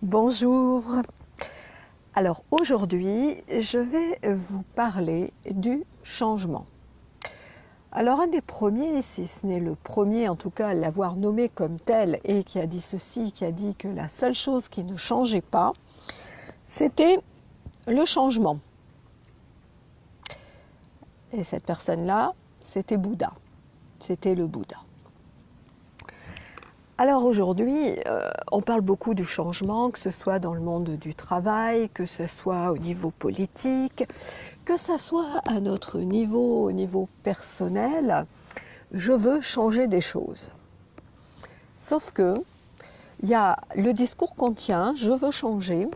Bonjour. Alors aujourd'hui, je vais vous parler du changement. Alors un des premiers, si ce n'est le premier en tout cas à l'avoir nommé comme tel et qui a dit ceci, qui a dit que la seule chose qui ne changeait pas, c'était le changement. Et cette personne-là, c'était Bouddha. C'était le Bouddha. Alors aujourd'hui, on parle beaucoup du changement, que ce soit dans le monde du travail, que ce soit au niveau politique, que ce soit à notre niveau, au niveau personnel. Je veux changer des choses. Sauf que, il y a le discours qu'on tient, je veux changer,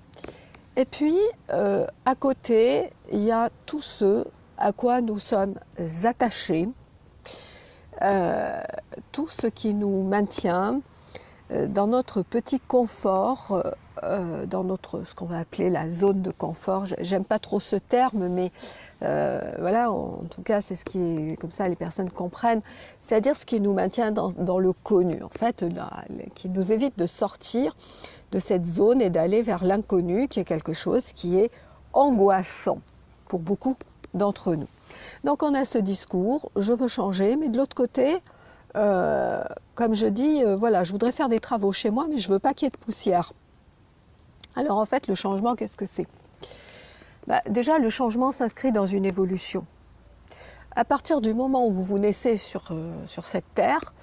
et puis à côté, il y a tout ce à quoi nous sommes attachés, tout ce qui nous maintient dans notre petit confort, dans notre, ce qu'on va appeler la zone de confort. J'aime pas trop ce terme, mais voilà, en tout cas, c'est ce qui est, comme ça les personnes comprennent, c'est-à-dire ce qui nous maintient dans le connu, en fait, qui nous évite de sortir de cette zone et d'aller vers l'inconnu, qui est quelque chose qui est angoissant pour beaucoup d'entre nous. Donc on a ce discours, je veux changer, mais de l'autre côté, comme je dis, voilà, je voudrais faire des travaux chez moi, mais je ne veux pas qu'il y ait de poussière. Alors en fait, le changement, qu'est-ce que c'est? Déjà, le changement s'inscrit dans une évolution. À partir du moment où vous naissez sur cette terre,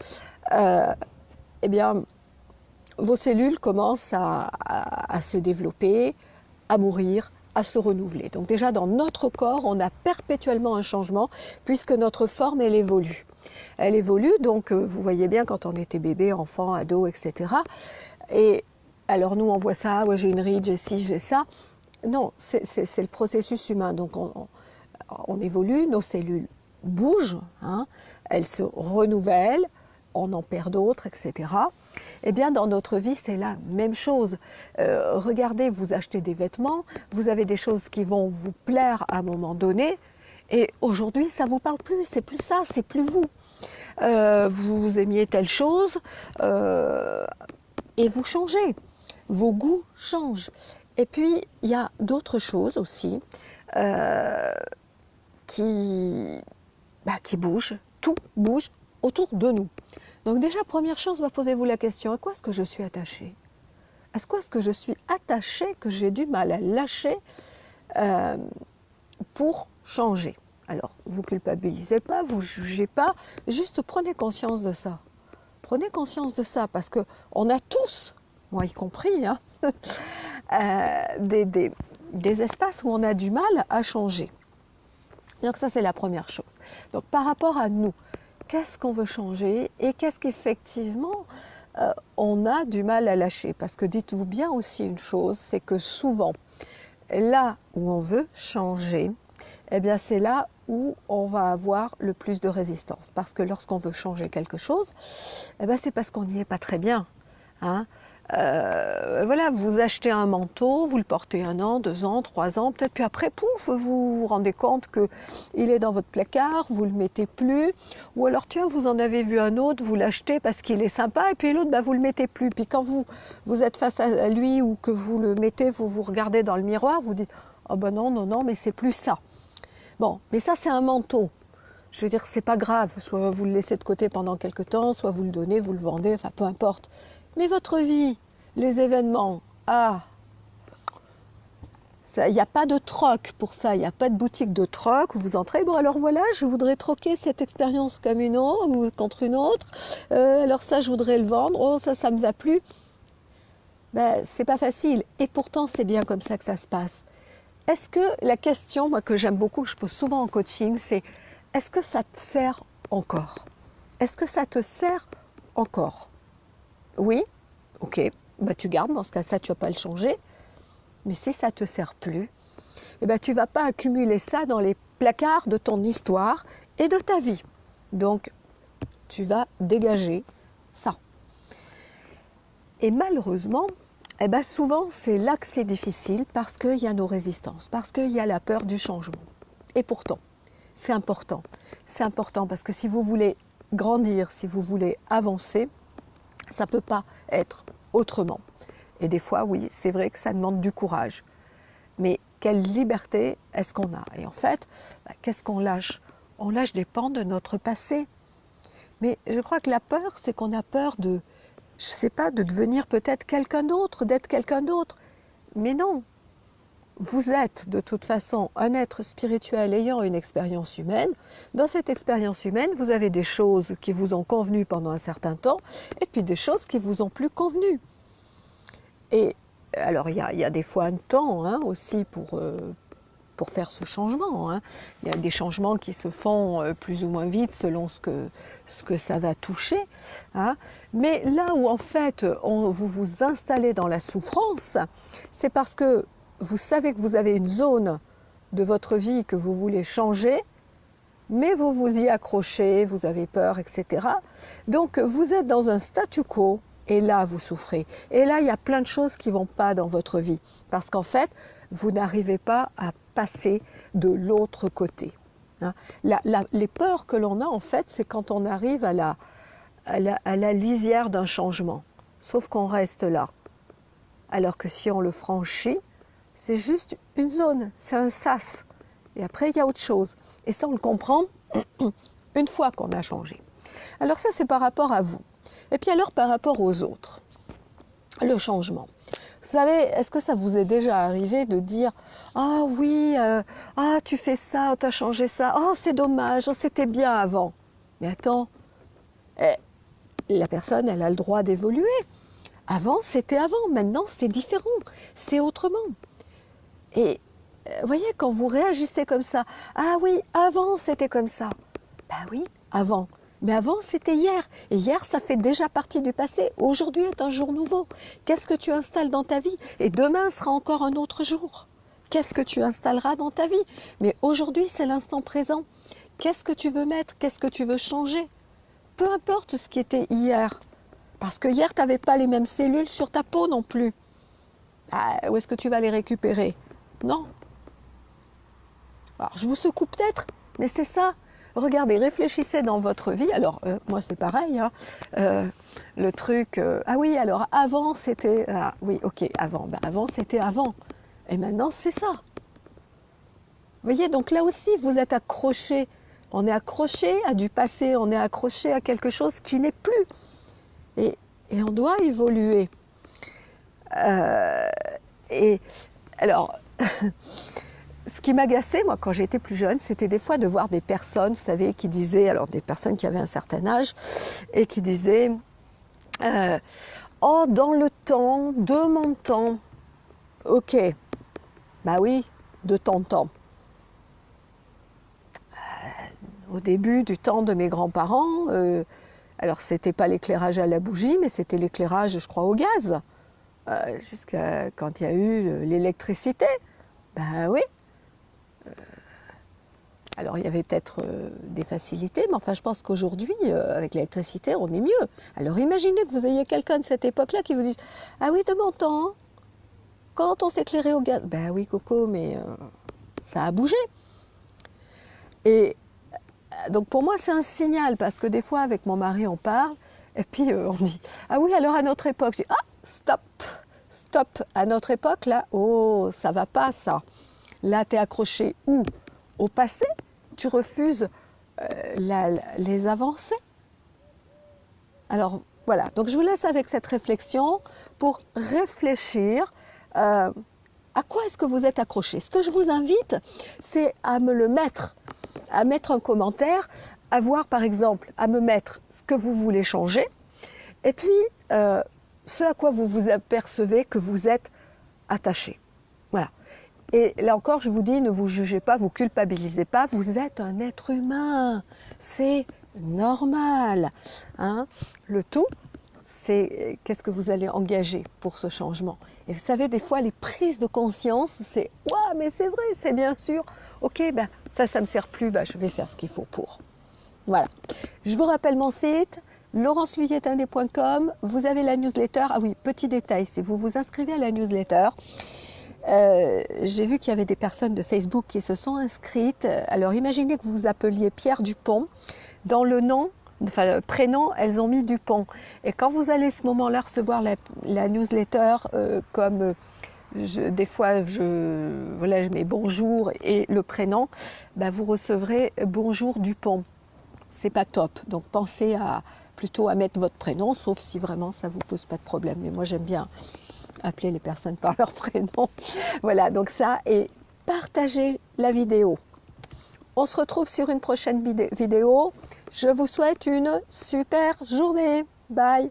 eh bien, vos cellules commencent à se développer, à mourir, à se renouveler. Donc déjà, dans notre corps, on a perpétuellement un changement, puisque notre forme, elle évolue. Elle évolue, donc vous voyez bien quand on était bébé, enfant, ado, etc. Et alors nous, on voit ça, ouais, j'ai une ride, j'ai ci, j'ai ça. Non, c'est le processus humain. Donc on évolue, nos cellules bougent, hein, elles se renouvellent, on en perd d'autres, etc. Eh bien, dans notre vie, c'est la même chose. Regardez, vous achetez des vêtements, vous avez des choses qui vont vous plaire à un moment donné, et aujourd'hui, ça ne vous parle plus, c'est plus ça, c'est plus vous. Vous aimiez telle chose, et vous changez. Vos goûts changent. Et puis, il y a d'autres choses aussi qui bougent. Tout bouge autour de nous. Donc déjà, première chose, posez-vous la question, à quoi est-ce que je suis attachée? À quoi est-ce que je suis attachée, que j'ai du mal à lâcher pour changer? Alors, vous culpabilisez pas, vous jugez pas, juste prenez conscience de ça. Prenez conscience de ça, parce qu'on a tous, moi y compris, hein, des espaces où on a du mal à changer. Donc ça, c'est la première chose. Donc par rapport à nous, qu'est-ce qu'on veut changer et qu'est-ce qu'effectivement on a du mal à lâcher? Parce que dites-vous bien aussi une chose, c'est que souvent, là où on veut changer, eh bien c'est là où on va avoir le plus de résistance. Parce que lorsqu'on veut changer quelque chose, eh bien c'est parce qu'on n'y est pas très bien, hein. Voilà, vous achetez un manteau, vous le portez 1 an, 2 ans, 3 ans, peut-être, puis après, pouf, vous vous rendez compte qu'il est dans votre placard, vous ne le mettez plus, ou alors tiens, vous en avez vu un autre, vous l'achetez parce qu'il est sympa, et puis l'autre, vous ne le mettez plus. Puis quand vous êtes face à lui ou que vous le mettez, vous vous regardez dans le miroir, vous dites « Oh ben non, non, non, mais c'est plus ça ». Bon, mais ça c'est un manteau. Je veux dire, c'est pas grave, soit vous le laissez de côté pendant quelque temps, soit vous le donnez, vous le vendez, enfin peu importe. Mais votre vie, les événements, il n'y a pas de troc pour ça, il n'y a pas de boutique de troc où vous entrez, bon alors voilà, je voudrais troquer cette expérience comme une autre ou contre une autre, alors ça je voudrais le vendre, oh ça ne me va plus. Ben, c'est pas facile, et pourtant c'est bien comme ça que ça se passe. Est-ce que la question, moi que j'aime beaucoup, que je pose souvent en coaching, c'est est-ce que ça te sert encore? Est-ce que ça te sert encore? Oui, ok, bah tu gardes, dans ce cas-là, tu ne vas pas le changer. Mais si ça ne te sert plus, eh ben, tu ne vas pas accumuler ça dans les placards de ton histoire et de ta vie. Donc, tu vas dégager ça. Et malheureusement, eh ben, souvent, c'est là que c'est difficile parce qu'il y a nos résistances, parce qu'il y a la peur du changement. Et pourtant, c'est important. C'est important parce que si vous voulez grandir, si vous voulez avancer, ça ne peut pas être autrement. Et des fois, oui, c'est vrai que ça demande du courage. Mais quelle liberté est-ce qu'on a? Et en fait, qu'est-ce qu'on lâche? On lâche des pans de notre passé. Mais je crois que la peur, c'est qu'on a peur de, je ne sais pas, de devenir peut-être quelqu'un d'autre, d'être quelqu'un d'autre. Mais non, vous êtes de toute façon un être spirituel ayant une expérience humaine. Dans cette expérience humaine, vous avez des choses qui vous ont convenu pendant un certain temps et puis des choses qui vous ont plus convenu. Et alors, il y a des fois un temps hein, aussi pour faire ce changement. Hein. Il y a des changements qui se font plus ou moins vite selon ce que ça va toucher. Hein. Mais là où en fait vous vous installez dans la souffrance, c'est parce que vous savez que vous avez une zone de votre vie que vous voulez changer, mais vous vous y accrochez, vous avez peur, etc. Donc vous êtes dans un statu quo. Et là, vous souffrez. Et là, il y a plein de choses qui ne vont pas dans votre vie. Parce qu'en fait, vous n'arrivez pas à passer de l'autre côté. Hein. Les peurs que l'on a, en fait, c'est quand on arrive à la lisière d'un changement. Sauf qu'on reste là. Alors que si on le franchit, c'est juste une zone, c'est un sas. Et après, il y a autre chose. Et ça, on le comprend une fois qu'on a changé. Alors ça, c'est par rapport à vous. Et puis alors par rapport aux autres, le changement. Vous savez, est-ce que ça vous est déjà arrivé de dire « Ah oui, tu fais ça, tu as changé ça, oh c'est dommage, oh, c'était bien avant ». Mais attends, la personne, elle a le droit d'évoluer. Avant, c'était avant, maintenant c'est différent, c'est autrement. Et vous voyez, quand vous réagissez comme ça, « Ah oui, avant c'était comme ça ». Ben oui, avant. Mais avant, c'était hier. Et hier, ça fait déjà partie du passé. Aujourd'hui est un jour nouveau. Qu'est-ce que tu installes dans ta vie? Et demain sera encore un autre jour. Qu'est-ce que tu installeras dans ta vie? Mais aujourd'hui, c'est l'instant présent. Qu'est-ce que tu veux mettre? Qu'est-ce que tu veux changer? Peu importe ce qui était hier. Parce que hier, tu n'avais pas les mêmes cellules sur ta peau non plus. Ah, où est-ce que tu vas les récupérer? Non. Alors, je vous secoue peut-être, mais c'est ça. Regardez, réfléchissez dans votre vie. Alors, moi, c'est pareil. Hein. Le truc, ah oui, alors avant, c'était... Ah, oui, ok, avant. Ben, avant, c'était avant. Et maintenant, c'est ça. Vous voyez, donc là aussi, vous êtes accroché. On est accroché à du passé. On est accroché à quelque chose qui n'est plus. Et on doit évoluer. Et alors... Ce qui m'agaçait, moi, quand j'étais plus jeune, c'était des fois de voir des personnes, vous savez, qui disaient, alors des personnes qui avaient un certain âge, et qui disaient oh, dans le temps, de mon temps. Ok, bah oui, de ton temps. Au début du temps de mes grands-parents, alors c'était pas l'éclairage à la bougie, mais c'était l'éclairage, je crois, au gaz, jusqu'à quand il y a eu l'électricité. Ben oui. Alors il y avait peut-être des facilités, mais enfin je pense qu'aujourd'hui, avec l'électricité, on est mieux. Alors imaginez que vous ayez quelqu'un de cette époque-là qui vous dise « Ah oui, de mon temps, quand on s'éclairait au gaz… » Ben oui, Coco, mais ça a bougé. Et donc pour moi, c'est un signal, parce que des fois, avec mon mari, on parle, et puis on dit « Ah oui, alors à notre époque… » Je dis « Ah, stop, stop, à notre époque, là, oh, ça va pas, ça. Là, tu es accroché où ? Au passé, tu refuses les avancées. Alors voilà, donc je vous laisse avec cette réflexion pour réfléchir à quoi est-ce que vous êtes accroché. Ce que je vous invite, c'est à me le mettre, à mettre un commentaire, à voir par exemple, à me mettre ce que vous voulez changer, et puis ce à quoi vous vous apercevez que vous êtes attaché. Voilà. Et là encore, je vous dis, ne vous jugez pas, vous culpabilisez pas, vous êtes un être humain, c'est normal. Hein. Le tout, c'est qu'est-ce que vous allez engager pour ce changement. Et vous savez, des fois, les prises de conscience, c'est « Ouais, mais c'est vrai, c'est bien sûr. Ok, ben, ça me sert plus, ben, je vais faire ce qu'il faut pour. » Voilà. Je vous rappelle mon site, laurenceluyetindé.com. Vous avez la newsletter. Ah oui, petit détail, si vous vous inscrivez à la newsletter, j'ai vu qu'il y avait des personnes de Facebook qui se sont inscrites. Alors imaginez que vous vous appeliez Pierre Dupont. Dans le nom, enfin prénom, elles ont mis Dupont. Et quand vous allez à ce moment-là recevoir la newsletter, comme des fois voilà, je mets bonjour et le prénom, bah, vous recevrez bonjour Dupont. C'est pas top, donc pensez plutôt à mettre votre prénom, sauf si vraiment ça vous pose pas de problème. Mais moi j'aime bien appeler les personnes par leur prénom. Voilà, donc ça, et partagez la vidéo. On se retrouve sur une prochaine vidéo. Je vous souhaite une super journée. Bye!